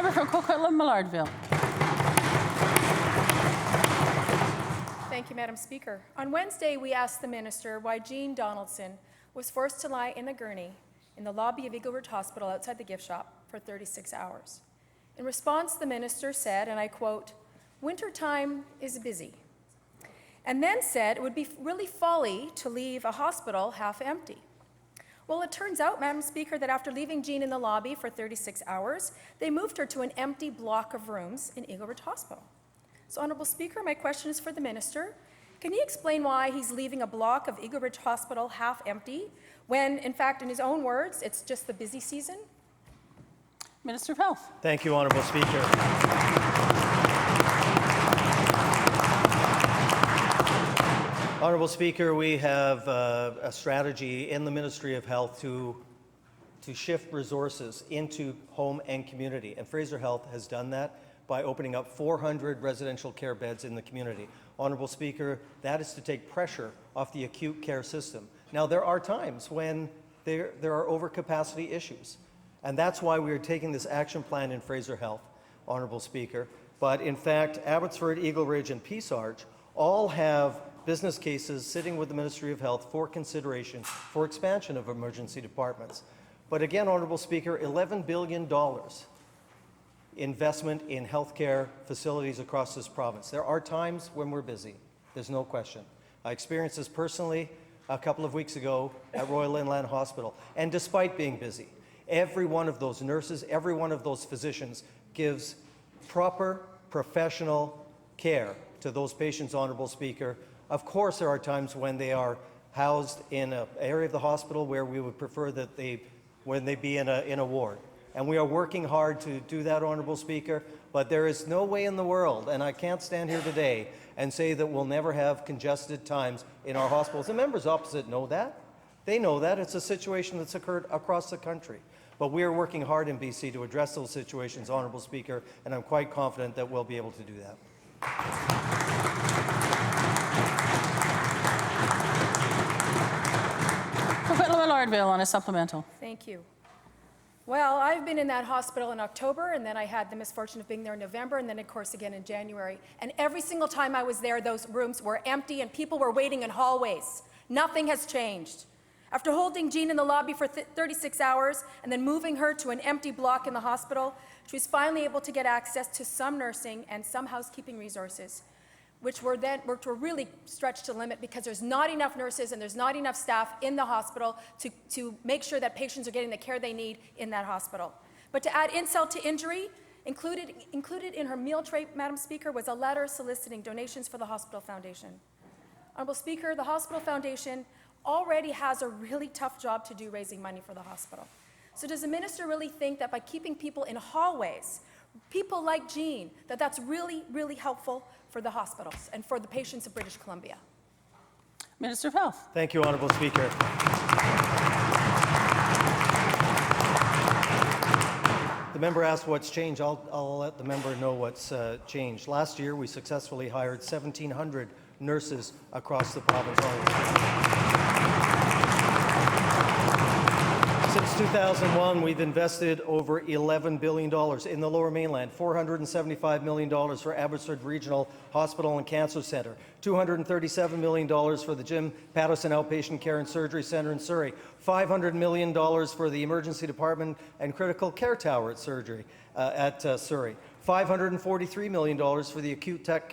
Member for Coquitlam-Millardville. Thank you, Madam Speaker. On Wednesday, we asked the Minister why Jean Donaldson was forced to lie in a gurney in the lobby of Eagle Ridge Hospital outside the gift shop for 36 hours. In response, the Minister said, and I quote, "Wintertime is busy," and then said it would be really folly to leave a hospital half empty. Well, it turns out, Madam Speaker, that after leaving Jean in the lobby for 36 hours, they moved her to an empty block of rooms in Eagle Ridge Hospital. So, Honourable Speaker, my question is for the Minister. Can he explain why he's leaving a block of Eagle Ridge Hospital half empty when, in fact, in his own words, it's just the busy season? Minister of Health. Thank you, Honourable Speaker. Honourable Speaker, we have a strategy in the Ministry of Health to shift resources into home and community, and Fraser Health has done that by opening up 400 residential care beds in the community. Honourable Speaker, that is to take pressure off the acute care system. Now, there are times when there are overcapacity issues, and that's why we are taking this action plan in Fraser Health, Honourable Speaker. But in fact, Abbotsford, Eagle Ridge, and Peace Arch all have business cases sitting with the Ministry of Health for consideration for expansion of emergency departments. But again, Honourable Speaker, $11 billion investment in healthcare facilities across this province. There are times when we're busy, there's no question. I experienced this personally a couple of weeks ago at Royal Inland Hospital, and despite being busy, every one of those nurses, every one of those physicians gives proper professional care to those patients, Honourable Speaker. Of course, there are times when they are housed in an area of the hospital where we would prefer that they be in a ward. And we are working hard to do that, Honourable Speaker, but there is no way in the world, and I can't stand here today and say that we'll never have congested times in our hospitals. The members opposite know that. They know that. It's a situation that's occurred across the country. But we are working hard in BC to address those situations, Honourable Speaker, and I'm quite confident that we'll be able to do that. Coquitlam-Millardville on a supplemental. Thank you. Well, I've been in that hospital in October, and then I had the misfortune of being there in November, and then, of course, again in January. And every single time I was there, those rooms were empty and people were waiting in hallways. Nothing has changed. After holding Jean in the lobby for 36 hours and then moving her to an empty block in the hospital, she was finally able to get access to some nursing and some housekeeping resources, which were really stretched to the limit because there's not enough nurses and there's not enough staff in the hospital to make sure that patients are getting the care they need in that hospital. But to add insult to injury, included in her meal tray, Madam Speaker, was a letter soliciting donations for the Hospital Foundation. Honourable Speaker, the Hospital Foundation already has a really tough job to do raising money for the hospital. So does the minister really think that by keeping people in hallways, people like Jean, that's really, really helpful for the hospitals and for the patients of British Columbia? Minister of Health. Thank you, Honourable Speaker. The member asked what's changed. I'll let the member know what's changed. Last year, we successfully hired 1,700 nurses across the province. Since 2001, we've invested over $11 billion in the Lower Mainland, $475 million for Abbotsford Regional Hospital and Cancer Centre, $237 million for the Jim Patterson Outpatient Care and Surgery Centre in Surrey, $500 million for the Emergency Department and Critical Care Tower at Surrey, $543 million for the Acute Tech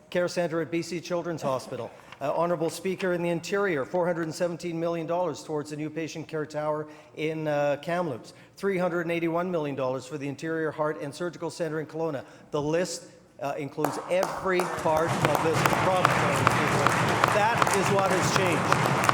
Care Centre at BC Children's Hospital. Honourable Speaker, in the Interior, $417 million towards the new patient care tower in Kamloops, $381 million for the Interior Heart and Surgical Centre in Kelowna. The list includes every part of this province. That is what has changed.